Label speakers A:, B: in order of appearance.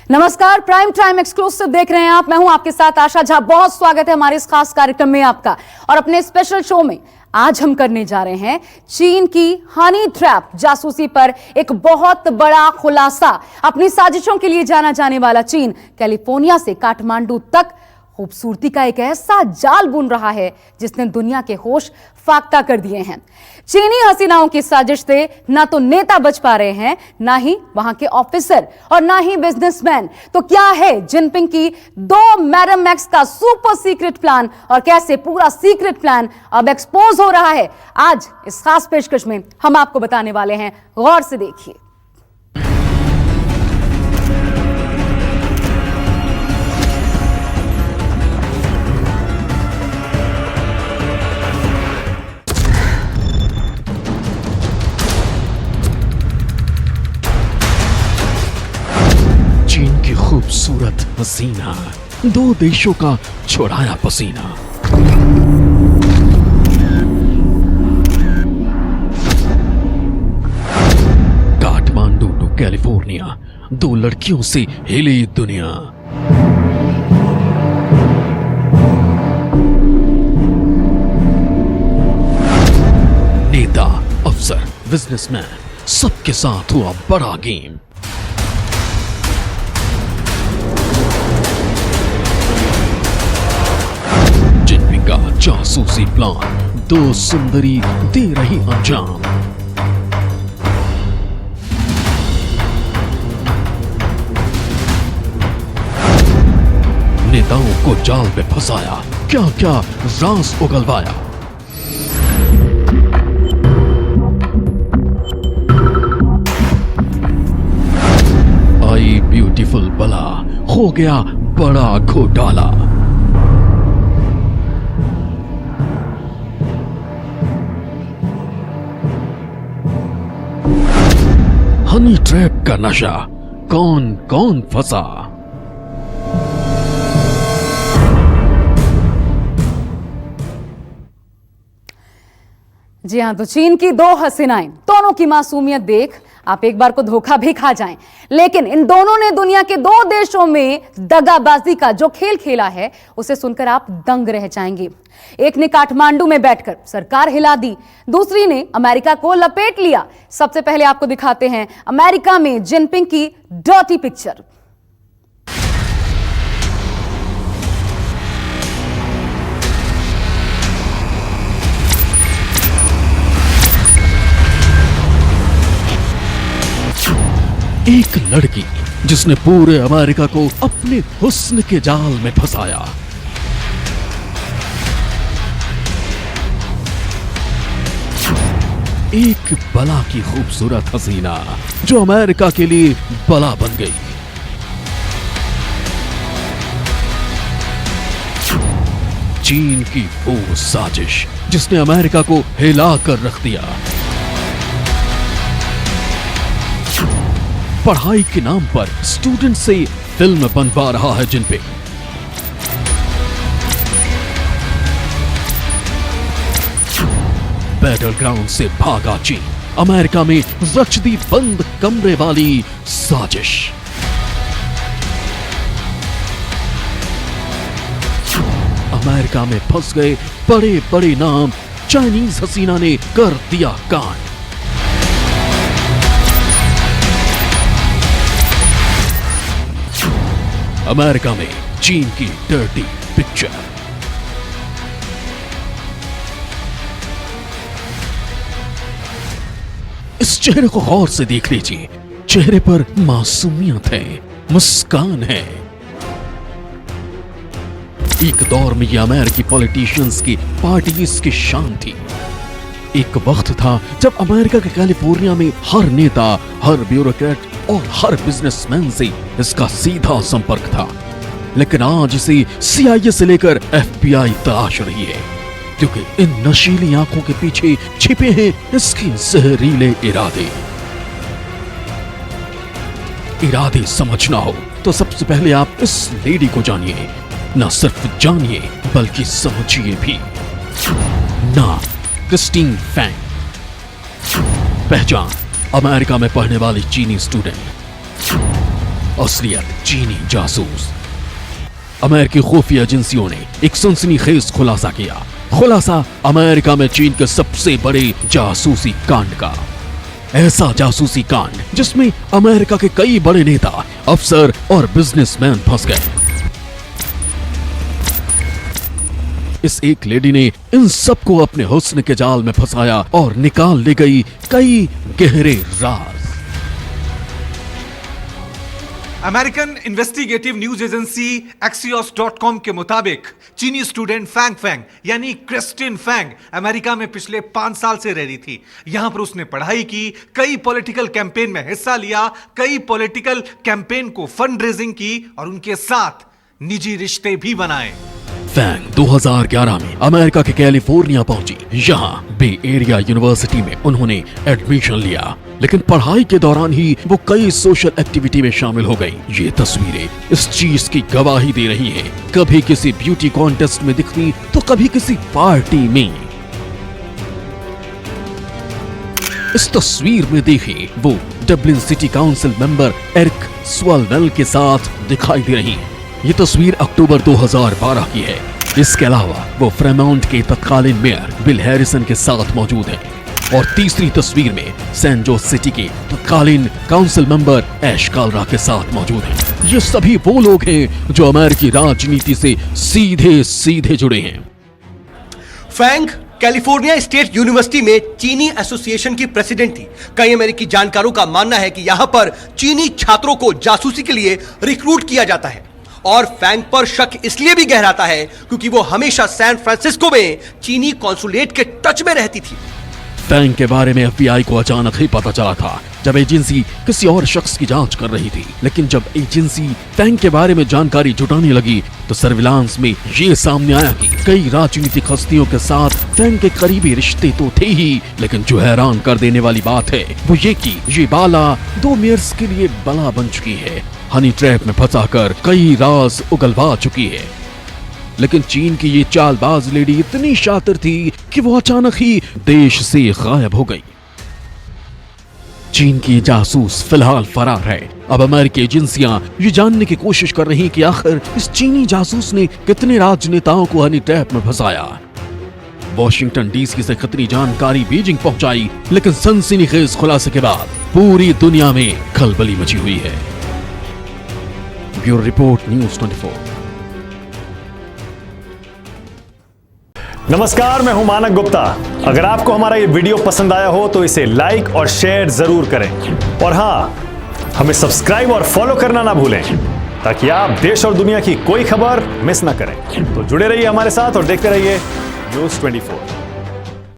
A: नमस्कार, prime time exclusive देख रहे हैं आप। मैं हूं आपके साथ आशा झा। बहुत स्वागत है हमारे इस खास कार्यक्रम में आपका। और अपने स्पेशल शो में आज हम करने जा रहे हैं चीन की हनी ट्रैप जासूसी पर एक बहुत बड़ा खुलासा। अपनी साजिशों के लिए जाना जाने वाला चीन कैलिफोर्निया से काठमांडू तक खूबसूरती का एक ऐसा जाल बुन रहा है जिसने दुनिया के होश फाख्ता कर दिए हैं। चीनी हसीनाओं की साजिश से ना तो नेता बच पा रहे हैं, ना ही वहां के ऑफिसर और ना ही बिजनेसमैन। तो क्या है जिनपिंग की 2 मैडम एक्स का सुपर सीक्रेट प्लान और कैसे पूरा सीक्रेट प्लान अब एक्सपोज हो रहा है, आज इस खास पेशकश में हम आपको बताने वाले हैं। गौर से देखिए।
B: चीन की खूबसूरत हसीना, 2 देशों का छुड़ाया पसीना। काठमांडू टू कैलिफोर्निया, 2 लड़कियों से हिली दुनिया। नेता, अफसर, बिजनेसमैन, सबके साथ हुआ बड़ा गेम। का जासूसी प्लान, 2 सुंदरी दे रही अंजाम। नेताओं को जाल में फंसाया, क्या क्या राज उगलवाया। आई ब्यूटीफुल बला, हो गया बड़ा घोटाला। हनी ट्रैप का नशा, कौन कौन फंसा।
A: जी हां, तो चीन की 2 हसीनाएं, दोनों की मासूमियत देख आप एक बार को धोखा भी खा जाएं। लेकिन इन दोनों ने दुनिया के 2 देशों में दगाबाजी का जो खेल खेला है उसे सुनकर आप दंग रह जाएंगे। एक ने काठमांडू में बैठकर सरकार हिला दी, दूसरी ने अमेरिका को लपेट लिया। सबसे पहले आपको दिखाते हैं अमेरिका में जिनपिंग की डर्टी पिक्चर।
B: एक लड़की जिसने पूरे अमेरिका को अपने हुस्न के जाल में फंसाया। एक बला की खूबसूरत हसीना जो अमेरिका के लिए बला बन गई। चीन की वो साजिश जिसने अमेरिका को हिला कर रख दिया। पढ़ाई के नाम पर स्टूडेंट से फिल्म बनवा रहा है जिनपिंग। बैटल ग्राउंड से भागा चीन, अमेरिका में रच दी बंद कमरे वाली साजिश। अमेरिका में फंस गए बड़े बड़े नाम, चाइनीज हसीना ने कर दिया कांड। अमेरिका में चीन की डर्टी पिक्चर। इस चेहरे को गौर से देख लीजिए। चेहरे पर मासूमियत है, मुस्कान है। एक दौर में ये अमेरिकी पॉलिटिशियंस की पार्टीज की शान थी। एक वक्त था जब अमेरिका के कैलिफोर्निया में हर नेता, हर ब्यूरोक्रेट और हर बिजनेसमैन से इसका सीधा संपर्क था। लेकिन आज इसे CIA से लेकर FBI तलाश रही है, क्योंकि इन नशीली आंखों के पीछे छिपे हैं इसके जहरीले इरादे। इरादे समझना हो तो सबसे पहले आप इस लेडी को जानिए। न सिर्फ जानिए बल्कि समझिए भी। नाम क्रिस्टीन फैंग। पहचान अमेरिका में पढ़ने वाली चीनी स्टूडेंट। असलियत चीनी जासूस। अमेरिकी खुफिया एजेंसियों ने एक सनसनीखेज खुलासा किया। खुलासा अमेरिका में चीन के सबसे बड़े जासूसी कांड का। ऐसा जासूसी कांड जिसमें अमेरिका के कई बड़े नेता, अफसर और बिजनेसमैन फंस गए। इस एक लेडी ने इन सबको अपने हुस्न के जाल में फंसाया और निकाल ले गई कई गहरे राज।
C: American investigative news agency Axios.com के मुताबिक चीनी स्टूडेंट फैंग फैंग यानी क्रिस्टिन फैंग अमेरिका में पिछले 5 साल से रह रही थी। यहां पर उसने पढ़ाई की, कई पॉलिटिकल कैंपेन में हिस्सा लिया, कई पॉलिटिकल कैंपेन को फंड रेजिंग की और उनके साथ निजी रिश्ते भी बनाए।
B: फैंग 2011 में अमेरिका के कैलिफोर्निया पहुंची। यहाँ बे एरिया यूनिवर्सिटी में उन्होंने एडमिशन लिया, लेकिन पढ़ाई के दौरान ही वो कई सोशल एक्टिविटी में शामिल हो गई। ये तस्वीरें इस चीज की गवाही दे रही हैं। कभी किसी ब्यूटी कॉन्टेस्ट में दिखती तो कभी किसी पार्टी में। इस तस्वीर में देखिए वो Dublin city council member Eric Swalwell के साथ दिखाई दे रही है। ये तस्वीर अक्टूबर 2012 की है। इसके अलावा वो फ्रेमाउंट के तत्कालीन मेयर बिल हैरिसन के साथ मौजूद है। और तीसरी तस्वीर में सैन जोस सिटी के तत्कालीन काउंसिल मेंबर ऐश कालरा के साथ मौजूद हैं। ये सभी वो लोग हैं जो अमेरिकी राजनीति से सीधे सीधे जुड़े हैं।
D: फैंग कैलिफोर्निया स्टेट यूनिवर्सिटी में चीनी एसोसिएशन की प्रेसिडेंट थी। कई अमेरिकी जानकारों का मानना है कि यहां पर चीनी छात्रों को जासूसी के लिए रिक्रूट किया जाता है। और फैंग पर शक इसलिए भी गहराता है क्योंकि वो हमेशा सैन फ्रांसिस्को में चीनी कॉन्सुलेट के टच में रहती थी।
B: फैंग के बारे में FBI को अचानक ही पता चला था जब एजेंसी किसी और शख्स की जांच कर रही थी। लेकिन जब एजेंसी फैंग के बारे में जानकारी जुटाने लगी तो सर्विलांस में ये सामने आया कि कई राजनीतिक हस्तियों के साथ फैंग के करीबी रिश्ते तो थे ही, लेकिन जो हैरान कर देने वाली बात है वो ये कि ये बाला 2 मेयर्स के लिए बला बन चुकी है। हनी ट्रैप में फंसाकर कई राज उगलवा चुकी है। लेकिन चीन की ये चालबाज लेडी इतनी शातिर थी कि वो अचानक ही देश से गायब हो गई। चीन की जासूस फिलहाल फरार है। अब अमेरिकी एजेंसियां ये जानने की कोशिश कर रही कि आखिर इस चीनी जासूस ने कितने राजनेताओं को हनी ट्रैप में फंसाया। वॉशिंगटन DC से कितनी जानकारी बीजिंग पहुंचाई, लेकिन सनसनीखेज खुलासे के बाद पूरी दुनिया में खलबली मची हुई है। Bureau report news 24।
E: नमस्कार, मैं हूं मानक गुप्ता। अगर आपको हमारा ये वीडियो पसंद आया हो तो इसे लाइक और शेयर जरूर करें। और हां, हमें सब्सक्राइब और फॉलो करना ना भूलें ताकि आप देश और दुनिया की कोई खबर मिस ना करें। तो जुड़े रहिए हमारे साथ और देखते रहिए न्यूज़ 24।